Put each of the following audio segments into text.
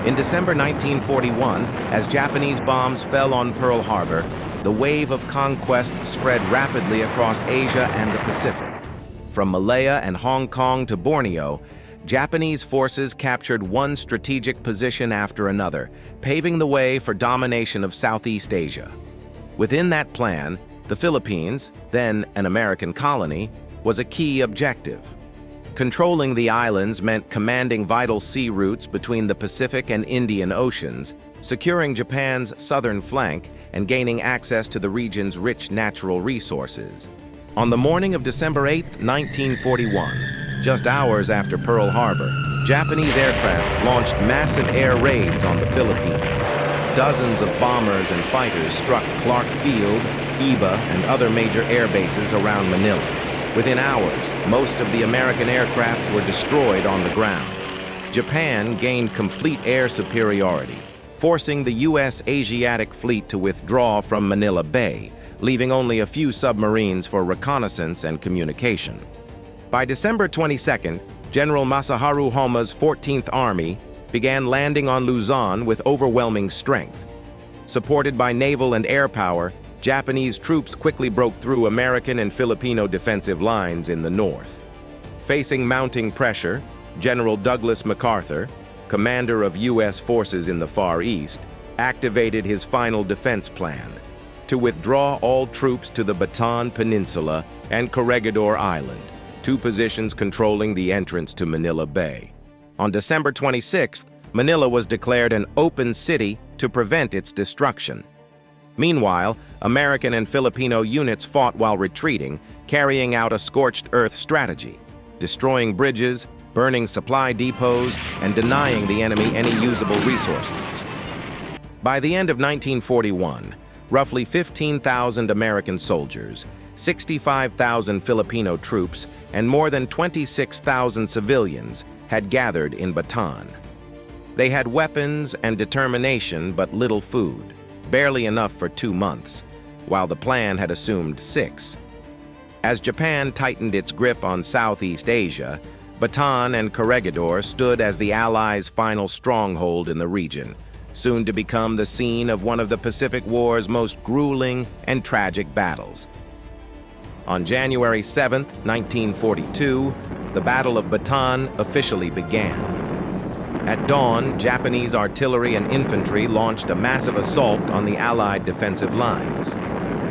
In December 1941, as Japanese bombs fell on Pearl Harbor, the wave of conquest spread rapidly across Asia and the Pacific. From Malaya and Hong Kong to Borneo, Japanese forces captured one strategic position after another, paving the way for domination of Southeast Asia. Within that plan, the Philippines, then an American colony, was a key objective. Controlling the islands meant commanding vital sea routes between the Pacific and Indian Oceans, securing Japan's southern flank, and gaining access to the region's rich natural resources. On the morning of December 8, 1941, just hours after Pearl Harbor, Japanese aircraft launched massive air raids on the Philippines. Dozens of bombers and fighters struck Clark Field, Iba, and other major air bases around Manila. Within hours, most of the American aircraft were destroyed on the ground. Japan gained complete air superiority, forcing the U.S. Asiatic Fleet to withdraw from Manila Bay, leaving only a few submarines for reconnaissance and communication. By December 22nd, General Masaharu Homa's 14th Army began landing on Luzon with overwhelming strength. Supported by naval and air power, Japanese troops quickly broke through American and Filipino defensive lines in the north. Facing mounting pressure, General Douglas MacArthur, commander of U.S. forces in the Far East, activated his final defense plan to withdraw all troops to the Bataan Peninsula and Corregidor Island, two positions controlling the entrance to Manila Bay. On December 26th, Manila was declared an open city to prevent its destruction. Meanwhile, American and Filipino units fought while retreating, carrying out a scorched earth strategy, destroying bridges, burning supply depots, and denying the enemy any usable resources. By the end of 1941, roughly 15,000 American soldiers, 65,000 Filipino troops, and more than 26,000 civilians had gathered in Bataan. They had weapons and determination but little food, barely enough for 2 months, while the plan had assumed 6. As Japan tightened its grip on Southeast Asia, Bataan and Corregidor stood as the Allies' final stronghold in the region, soon to become the scene of one of the Pacific War's most grueling and tragic battles. On January 7, 1942, the Battle of Bataan officially began. At dawn, Japanese artillery and infantry launched a massive assault on the Allied defensive lines.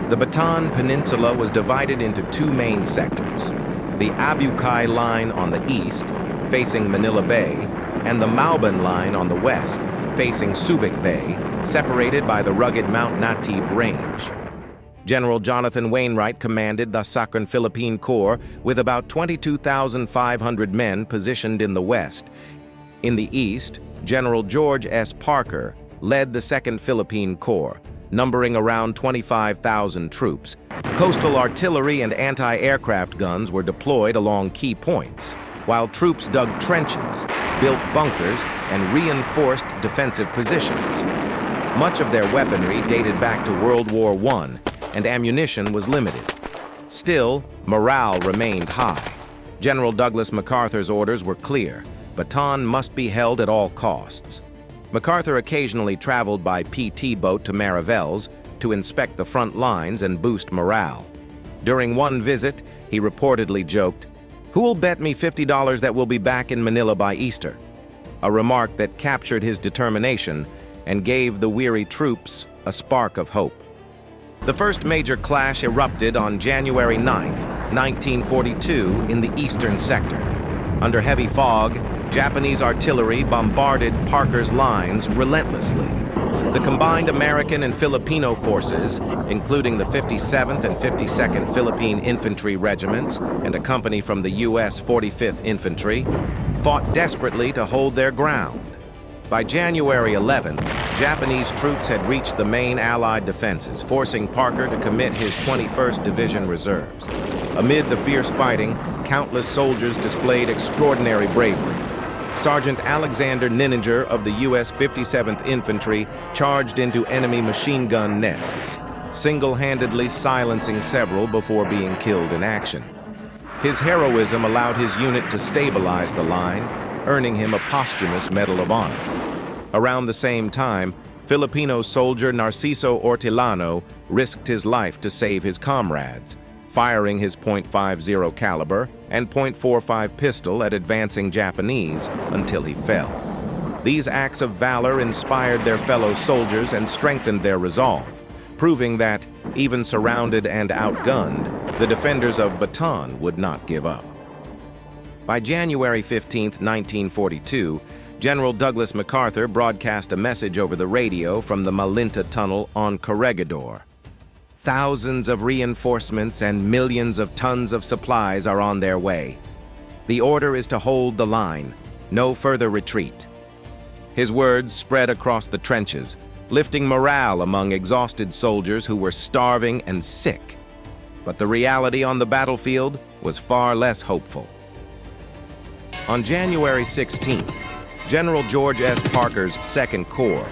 The Bataan Peninsula was divided into 2 main sectors: the Abucay Line on the east, facing Manila Bay, and the Mauban Line on the west, facing Subic Bay, separated by the rugged Mount Natib Range. General Jonathan Wainwright commanded the 2nd Philippine Corps with about 22,500 men positioned in the west. In the east, General George S. Parker led the 2nd Philippine Corps, numbering around 25,000 troops. Coastal artillery and anti-aircraft guns were deployed along key points, while troops dug trenches, built bunkers, and reinforced defensive positions. Much of their weaponry dated back to World War I, and ammunition was limited. Still, morale remained high. General Douglas MacArthur's orders were clear: Bataan must be held at all costs. MacArthur occasionally traveled by PT boat to Mariveles to inspect the front lines and boost morale. During one visit, he reportedly joked, "Who'll bet me $50 that we'll be back in Manila by Easter?" A remark that captured his determination and gave the weary troops a spark of hope. The first major clash erupted on January 9, 1942, in the eastern sector. Under heavy fog, Japanese artillery bombarded Parker's lines relentlessly. The combined American and Filipino forces, including the 57th and 52nd Philippine Infantry Regiments and a company from the U.S. 45th Infantry, fought desperately to hold their ground. By January 11, Japanese troops had reached the main Allied defenses, forcing Parker to commit his 21st Division reserves. Amid the fierce fighting, countless soldiers displayed extraordinary bravery. Sergeant Alexander Nininger of the U.S. 57th Infantry charged into enemy machine gun nests, single-handedly silencing several before being killed in action. His heroism allowed his unit to stabilize the line, earning him a posthumous Medal of Honor. Around the same time, Filipino soldier Narciso Ortolano risked his life to save his comrades, firing his .50 caliber and .45 pistol at advancing Japanese until he fell. These acts of valor inspired their fellow soldiers and strengthened their resolve, proving that, even surrounded and outgunned, the defenders of Bataan would not give up. By January 15, 1942, General Douglas MacArthur broadcast a message over the radio from the Malinta Tunnel on Corregidor. Thousands of reinforcements and millions of tons of supplies are on their way. The order is to hold the line, no further retreat. His words spread across the trenches, lifting morale among exhausted soldiers who were starving and sick. But the reality on the battlefield was far less hopeful. On January 16th, General George S. Parker's Second Corps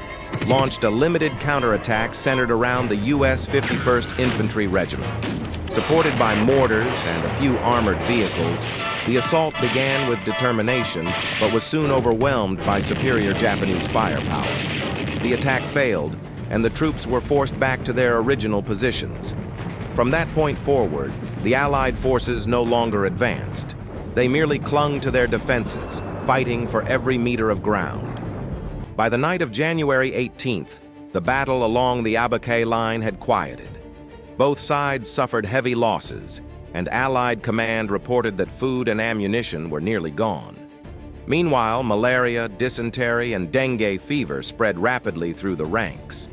launched a limited counterattack centered around the U.S. 51st Infantry Regiment. Supported by mortars and a few armored vehicles, the assault began with determination, but was soon overwhelmed by superior Japanese firepower. The attack failed, and the troops were forced back to their original positions. From that point forward, the Allied forces no longer advanced. They merely clung to their defenses, fighting for every meter of ground. By the night of January 18th, the battle along the Abacay line had quieted. Both sides suffered heavy losses, and Allied command reported that food and ammunition were nearly gone. Meanwhile, malaria, dysentery, and dengue fever spread rapidly through the ranks.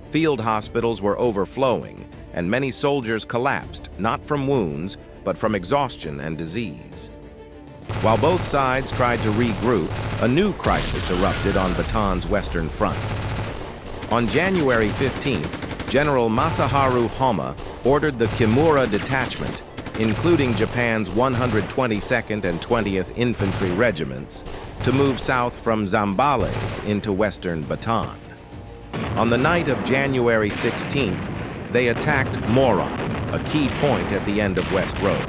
Field hospitals were overflowing, and many soldiers collapsed, not from wounds, but from exhaustion and disease. While both sides tried to regroup, a new crisis erupted on Bataan's western front. On January 15th, General Masaharu Homma ordered the Kimura Detachment, including Japan's 122nd and 20th Infantry Regiments, to move south from Zambales into western Bataan. On the night of January 16th, they attacked Moron, a key point at the end of West Road.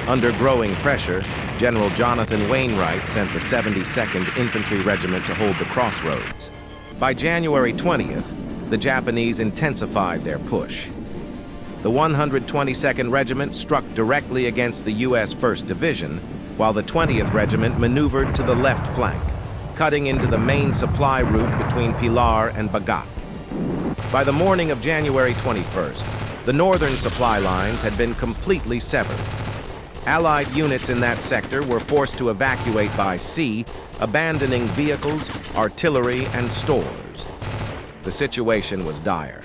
Under growing pressure, General Jonathan Wainwright sent the 72nd Infantry Regiment to hold the crossroads. By January 20th, the Japanese intensified their push. The 122nd Regiment struck directly against the U.S. 1st Division, while the 20th Regiment maneuvered to the left flank, cutting into the main supply route between Pilar and Bagak. By the morning of January 21st, the northern supply lines had been completely severed. Allied units in that sector were forced to evacuate by sea, abandoning vehicles, artillery, and stores. The situation was dire.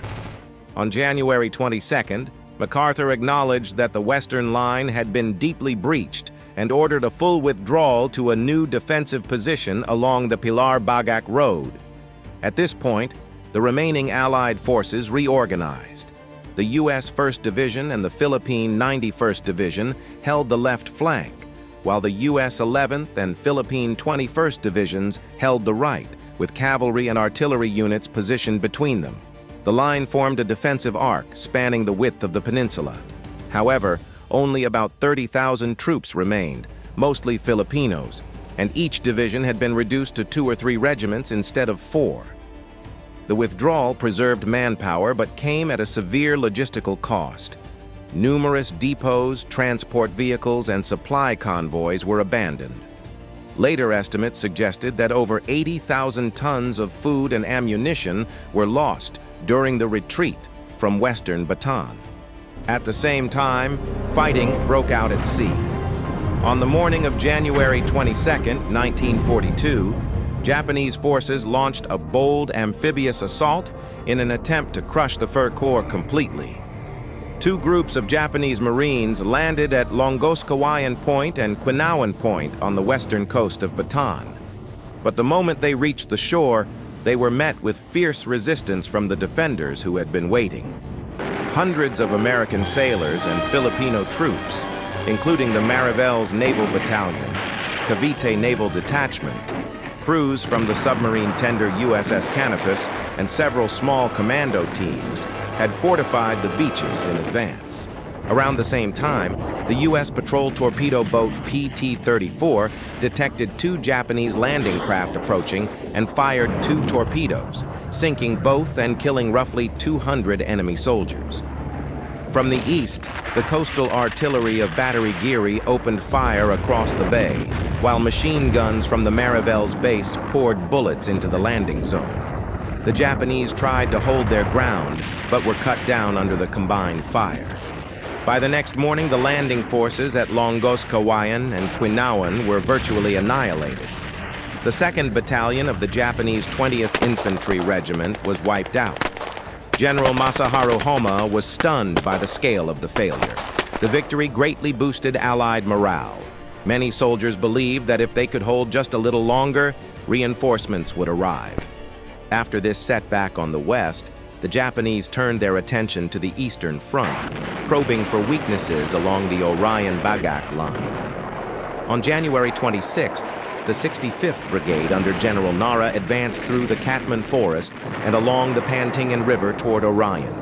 On January 22nd, MacArthur acknowledged that the western line had been deeply breached and ordered a full withdrawal to a new defensive position along the Pilar-Bagak Road. At this point, the remaining Allied forces reorganized. The U.S. 1st Division and the Philippine 91st Division held the left flank, while the U.S. 11th and Philippine 21st Divisions held the right, with cavalry and artillery units positioned between them. The line formed a defensive arc spanning the width of the peninsula. However, only about 30,000 troops remained, mostly Filipinos, and each division had been reduced to 2 or 3 regiments instead of 4. The withdrawal preserved manpower but came at a severe logistical cost. Numerous depots, transport vehicles, and supply convoys were abandoned. Later estimates suggested that over 80,000 tons of food and ammunition were lost during the retreat from western Bataan. At the same time, fighting broke out at sea. On the morning of January 22, 1942, Japanese forces launched a bold amphibious assault in an attempt to crush the Fur Corps completely. 2 groups of Japanese Marines landed at Longoskawayan Point and Quinawan Point on the western coast of Bataan. But the moment they reached the shore, they were met with fierce resistance from the defenders who had been waiting. Hundreds of American sailors and Filipino troops, including the Marivel's Naval Battalion, Cavite Naval Detachment, crews from the submarine tender USS Canopus, and several small commando teams had fortified the beaches in advance. Around the same time, the U.S. patrol torpedo boat PT-34 detected 2 Japanese landing craft approaching and fired 2 torpedoes, sinking both and killing roughly 200 enemy soldiers. From the east, the coastal artillery of Battery Geary opened fire across the bay, while machine guns from the Marivel's base poured bullets into the landing zone. The Japanese tried to hold their ground, but were cut down under the combined fire. By the next morning, the landing forces at Longos Kawayan and Quinawan were virtually annihilated. The 2nd Battalion of the Japanese 20th Infantry Regiment was wiped out. General Masaharu Homa was stunned by the scale of the failure. The victory greatly boosted Allied morale. Many soldiers believed that if they could hold just a little longer, reinforcements would arrive. After this setback on the west, the Japanese turned their attention to the Eastern Front, probing for weaknesses along the Orion-Bagak line. On January 26th, the 65th Brigade under General Nara advanced through the Katman Forest and along the Pantingan River toward Orion.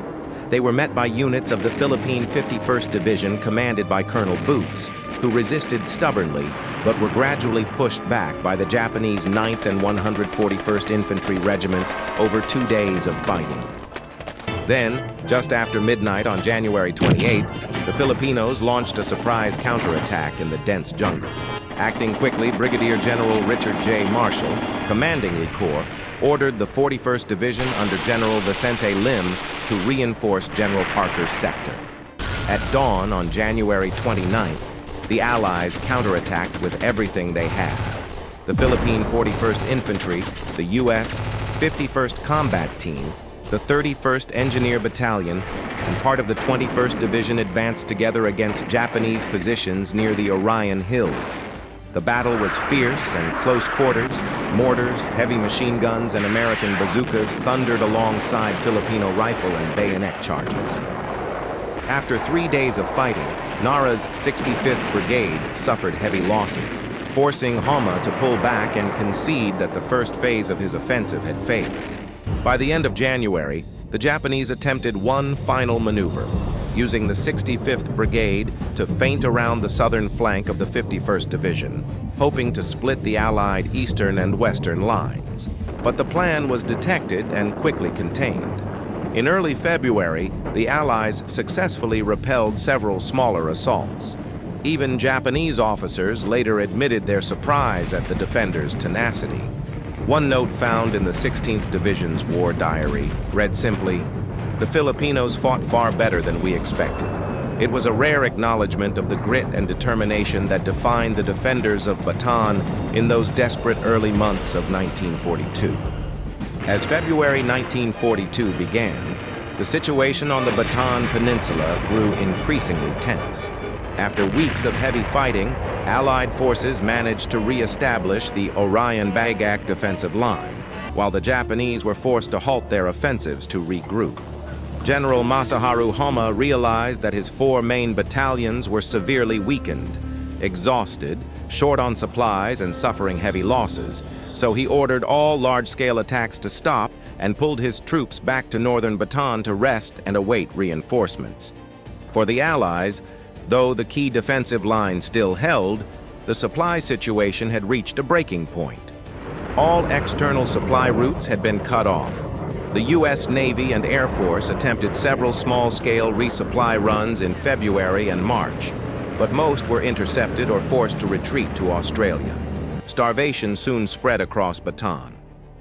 They were met by units of the Philippine 51st Division commanded by Colonel Boots, who resisted stubbornly but were gradually pushed back by the Japanese 9th and 141st Infantry Regiments over 2 days of fighting. Then, just after midnight on January 28th, the Filipinos launched a surprise counterattack in the dense jungle. Acting quickly, Brigadier General Richard J. Marshall, commanding Le Corps, ordered the 41st Division under General Vicente Lim to reinforce General Parker's sector. At dawn on January 29th, the Allies counterattacked with everything they had. The Philippine 41st Infantry, the U.S. 51st Combat Team, the 31st Engineer Battalion, and part of the 21st Division advanced together against Japanese positions near the Orion Hills. The battle was fierce and close quarters. Mortars, heavy machine guns, and American bazookas thundered alongside Filipino rifle and bayonet charges. After 3 days of fighting, Nara's 65th Brigade suffered heavy losses, forcing Homa to pull back and concede that the first phase of his offensive had failed. By the end of January, the Japanese attempted one final maneuver, using the 65th Brigade to feint around the southern flank of the 51st Division, hoping to split the Allied eastern and western lines. But the plan was detected and quickly contained. In early February, the Allies successfully repelled several smaller assaults. Even Japanese officers later admitted their surprise at the defenders' tenacity. One note found in the 16th Division's war diary read simply, "The Filipinos fought far better than we expected." It was a rare acknowledgement of the grit and determination that defined the defenders of Bataan in those desperate early months of 1942. As February 1942 began, the situation on the Bataan Peninsula grew increasingly tense. After weeks of heavy fighting, Allied forces managed to re-establish the Orion-Bagak defensive line, while the Japanese were forced to halt their offensives to regroup. General Masaharu Homa realized that his 4 main battalions were severely weakened, exhausted, short on supplies, and suffering heavy losses, so he ordered all large-scale attacks to stop and pulled his troops back to northern Bataan to rest and await reinforcements. For the Allies, though the key defensive line still held, the supply situation had reached a breaking point. All external supply routes had been cut off. The U.S. Navy and Air Force attempted several small-scale resupply runs in February and March, but most were intercepted or forced to retreat to Australia. Starvation soon spread across Bataan.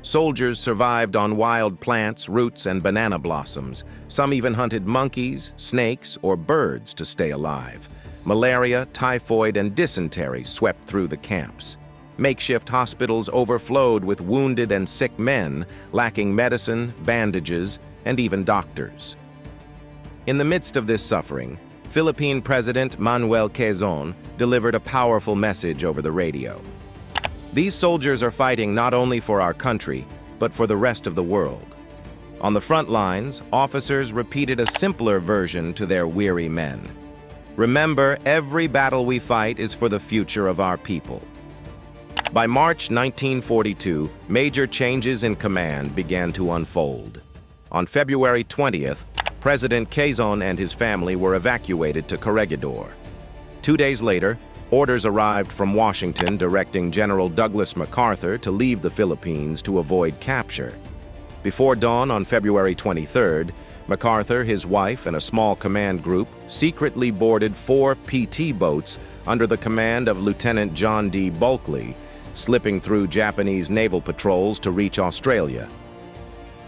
Soldiers survived on wild plants, roots, and banana blossoms. Some even hunted monkeys, snakes, or birds to stay alive. Malaria, typhoid, and dysentery swept through the camps. Makeshift hospitals overflowed with wounded and sick men, lacking medicine, bandages, and even doctors. In the midst of this suffering, Philippine President Manuel Quezon delivered a powerful message over the radio. "These soldiers are fighting not only for our country, but for the rest of the world." On the front lines, officers repeated a simpler version to their weary men. "Remember, every battle we fight is for the future of our people." By March 1942, major changes in command began to unfold. On February 20th, President Quezon and his family were evacuated to Corregidor. 2 days later, orders arrived from Washington directing General Douglas MacArthur to leave the Philippines to avoid capture. Before dawn on February 23rd, MacArthur, his wife, and a small command group secretly boarded 4 PT boats under the command of Lieutenant John D. Bulkley, slipping through Japanese naval patrols to reach Australia.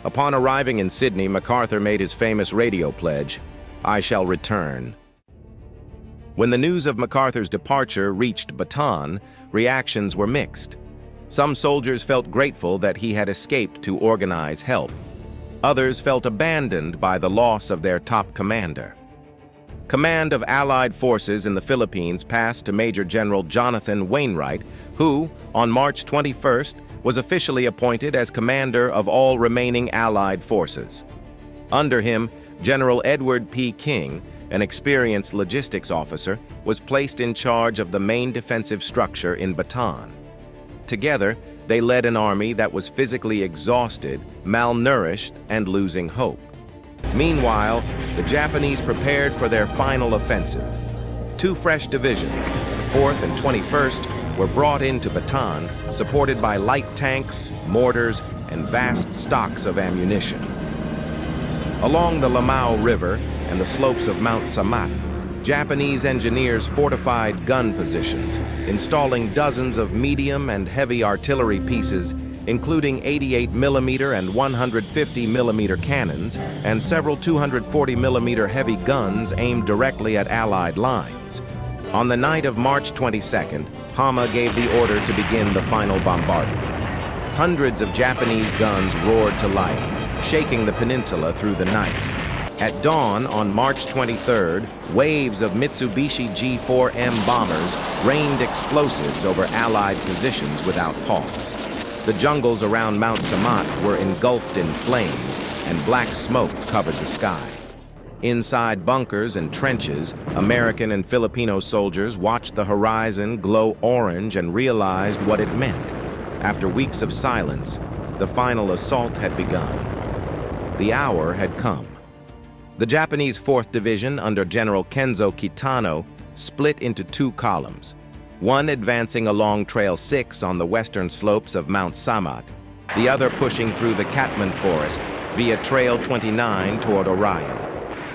Upon arriving in Sydney, MacArthur made his famous radio pledge, "I shall return." When the news of MacArthur's departure reached Bataan, reactions were mixed. Some soldiers felt grateful that he had escaped to organize help. Others felt abandoned by the loss of their top commander. Command of Allied forces in the Philippines passed to Major General Jonathan Wainwright, who, on March 21st, was officially appointed as commander of all remaining Allied forces. Under him, General Edward P. King, an experienced logistics officer, was placed in charge of the main defensive structure in Bataan. Together, they led an army that was physically exhausted, malnourished, and losing hope. Meanwhile, the Japanese prepared for their final offensive. 2 fresh divisions, the 4th and 21st, were brought into Bataan, supported by light tanks, mortars, and vast stocks of ammunition. Along the Lamao River and the slopes of Mount Samat, Japanese engineers fortified gun positions, installing dozens of medium and heavy artillery pieces, including 88mm and 150mm cannons, and several 240mm heavy guns aimed directly at Allied lines. On the night of March 22nd, Hama gave the order to begin the final bombardment. Hundreds of Japanese guns roared to life, shaking the peninsula through the night. At dawn on March 23rd, waves of Mitsubishi G4M bombers rained explosives over Allied positions without pause. The jungles around Mount Samat were engulfed in flames, and black smoke covered the sky. Inside bunkers and trenches, American and Filipino soldiers watched the horizon glow orange and realized what it meant. After weeks of silence, the final assault had begun. The hour had come. The Japanese 4th Division under General Kenzo Kitano split into 2 columns, one advancing along Trail 6 on the western slopes of Mount Samat, the other pushing through the Katman Forest via Trail 29 toward Orion.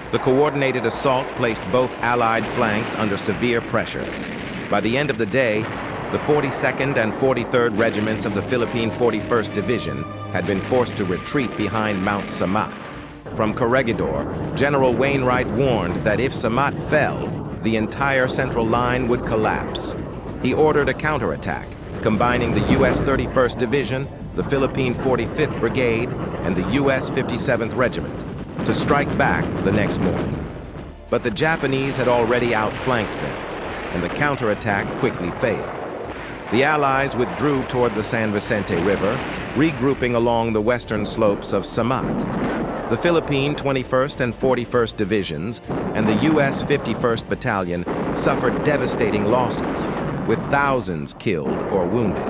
The coordinated assault placed both Allied flanks under severe pressure. By the end of the day, the 42nd and 43rd Regiments of the Philippine 41st Division had been forced to retreat behind Mount Samat. From Corregidor, General Wainwright warned that if Samat fell, the entire central line would collapse. He ordered a counterattack, combining the U.S. 31st Division, the Philippine 45th Brigade, and the U.S. 57th Regiment, to strike back the next morning. But the Japanese had already outflanked them, and the counterattack quickly failed. The Allies withdrew toward the San Vicente River, regrouping along the western slopes of Samat. The Philippine 21st and 41st Divisions and the U.S. 51st Battalion suffered devastating losses, with thousands killed or wounded.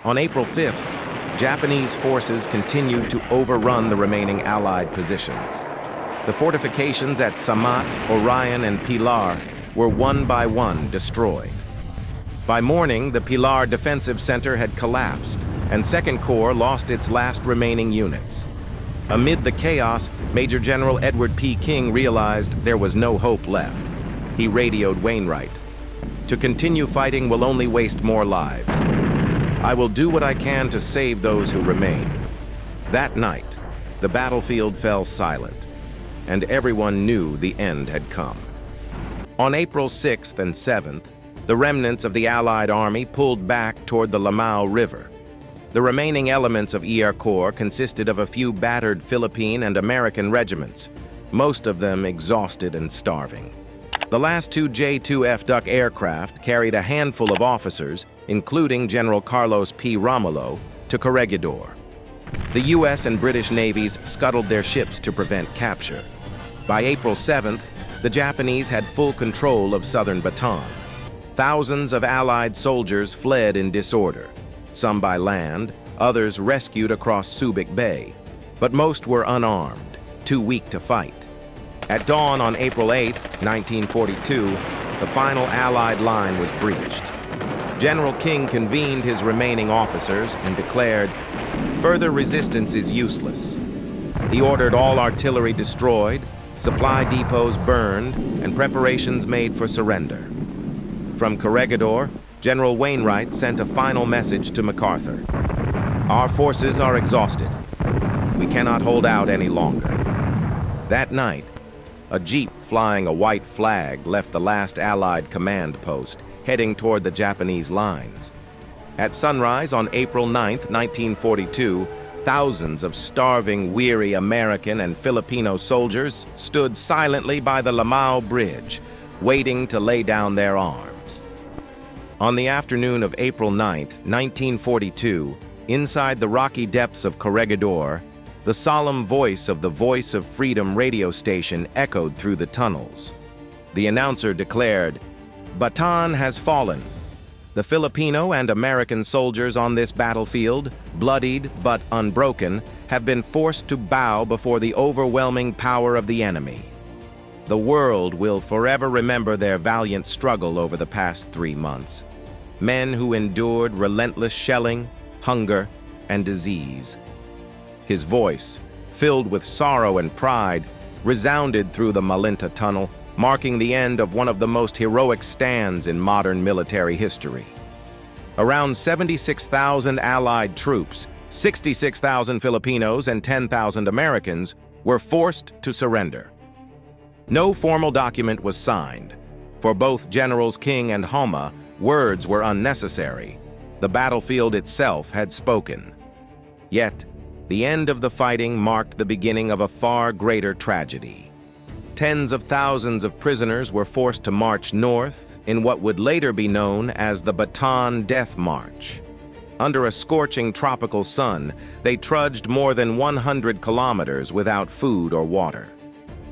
On April 5th, Japanese forces continued to overrun the remaining Allied positions. The fortifications at Samat, Orion, and Pilar were one by one destroyed. By morning, the Pilar defensive center had collapsed, and 2nd Corps lost its last remaining units. Amid the chaos, Major General Edward P. King realized there was no hope left. He radioed Wainwright. "To continue fighting will only waste more lives. I will do what I can to save those who remain." That night, the battlefield fell silent, and everyone knew the end had come. On April 6th and 7th, the remnants of the Allied army pulled back toward the Lamao River. The remaining elements of ER Corps consisted of a few battered Philippine and American regiments, most of them exhausted and starving. The last 2 J-2F Duck aircraft carried a handful of officers, including General Carlos P. Romulo, to Corregidor. The U.S. and British navies scuttled their ships to prevent capture. By April 7th, the Japanese had full control of southern Bataan. Thousands of Allied soldiers fled in disorder, some by land, others rescued across Subic Bay, but most were unarmed, too weak to fight. At dawn on April 8, 1942, the final Allied line was breached. General King convened his remaining officers and declared, "Further resistance is useless." He ordered all artillery destroyed, supply depots burned, and preparations made for surrender. From Corregidor, General Wainwright sent a final message to MacArthur. "Our forces are exhausted. We cannot hold out any longer." That night, a jeep flying a white flag left the last Allied command post, heading toward the Japanese lines. At sunrise on April 9, 1942, thousands of starving, weary American and Filipino soldiers stood silently by the Lamao Bridge, waiting to lay down their arms. On the afternoon of April 9, 1942, inside the rocky depths of Corregidor, the solemn voice of the Voice of Freedom radio station echoed through the tunnels. The announcer declared, "Bataan has fallen. The Filipino and American soldiers on this battlefield, bloodied but unbroken, have been forced to bow before the overwhelming power of the enemy. The world will forever remember their valiant struggle over the past 3 months. Men who endured relentless shelling, hunger, and disease." His voice, filled with sorrow and pride, resounded through the Malinta Tunnel, marking the end of one of the most heroic stands in modern military history. Around 76,000 Allied troops, 66,000 Filipinos, and 10,000 Americans were forced to surrender. No formal document was signed. For both Generals King and Homa, words were unnecessary. The battlefield itself had spoken. Yet, the end of the fighting marked the beginning of a far greater tragedy. Tens of thousands of prisoners were forced to march north in what would later be known as the Bataan Death March. Under a scorching tropical sun, they trudged more than 100 kilometers without food or water.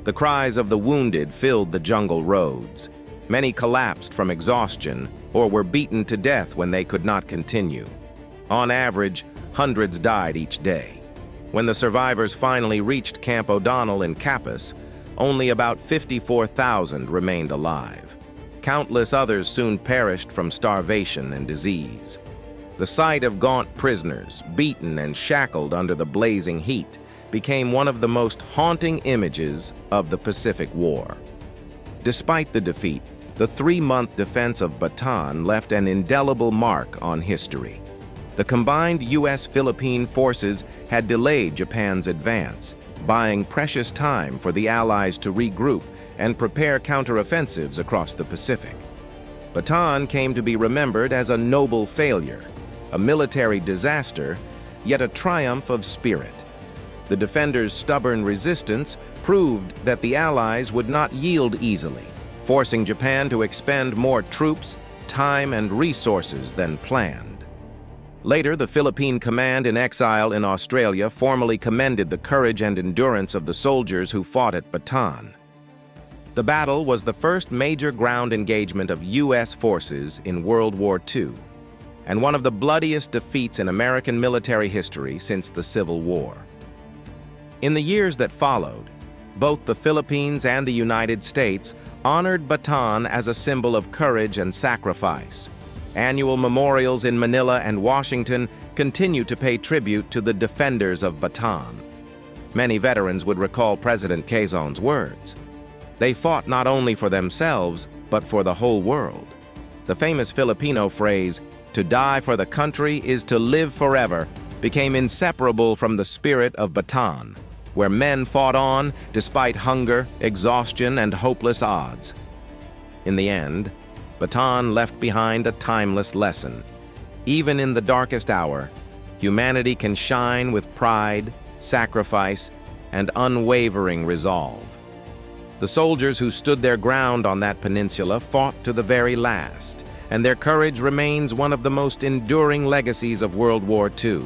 The cries of the wounded filled the jungle roads. Many collapsed from exhaustion or were beaten to death when they could not continue. On average, hundreds died each day. When the survivors finally reached Camp O'Donnell in Capas, only about 54,000 remained alive. Countless others soon perished from starvation and disease. The sight of gaunt prisoners, beaten and shackled under the blazing heat, became one of the most haunting images of the Pacific War. Despite the defeat, the 3-month defense of Bataan left an indelible mark on history. The combined U.S.-Philippine forces had delayed Japan's advance, buying precious time for the Allies to regroup and prepare counteroffensives across the Pacific. Bataan came to be remembered as a noble failure, a military disaster, yet a triumph of spirit. The defenders' stubborn resistance proved that the Allies would not yield easily, forcing Japan to expend more troops, time, and resources than planned. Later, the Philippine command in exile in Australia formally commended the courage and endurance of the soldiers who fought at Bataan. The battle was the first major ground engagement of U.S. forces in World War II, and one of the bloodiest defeats in American military history since the Civil War. In the years that followed, both the Philippines and the United States honored Bataan as a symbol of courage and sacrifice. Annual memorials in Manila and Washington continue to pay tribute to the defenders of Bataan. Many veterans would recall President Quezon's words. They fought not only for themselves, but for the whole world. The famous Filipino phrase, "To die for the country is to live forever," became inseparable from the spirit of Bataan, where men fought on despite hunger, exhaustion, and hopeless odds. In the end, Bataan left behind a timeless lesson. Even in the darkest hour, humanity can shine with pride, sacrifice, and unwavering resolve. The soldiers who stood their ground on that peninsula fought to the very last, and their courage remains one of the most enduring legacies of World War II.